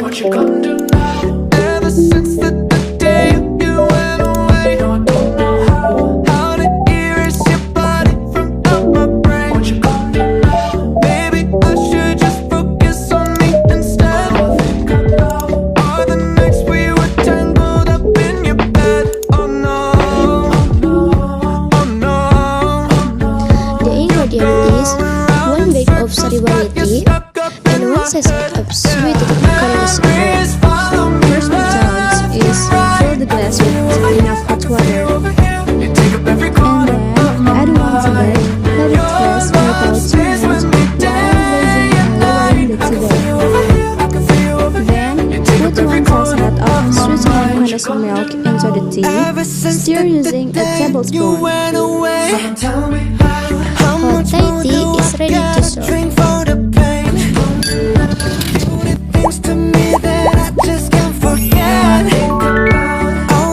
What you gonna do now? Ever since the day you went away, no, I don't know how to erase your body from out my brain. What you gonna do now? Maybe I should just focus on me instead. I think I know. All the nights we were tangled up in your bed. Oh no, oh no. The ingredient is 1 bag of sari variety and 1 sachet of sweet caramel syrup. First methods is fill the glass with enough hot water, and then add 1 sugar, let it rest for about 2 minutes while glazing and lowering the tea. Then put 1 teaspoon of sweetened condensed milk into the tea. Stir using a tablespoon.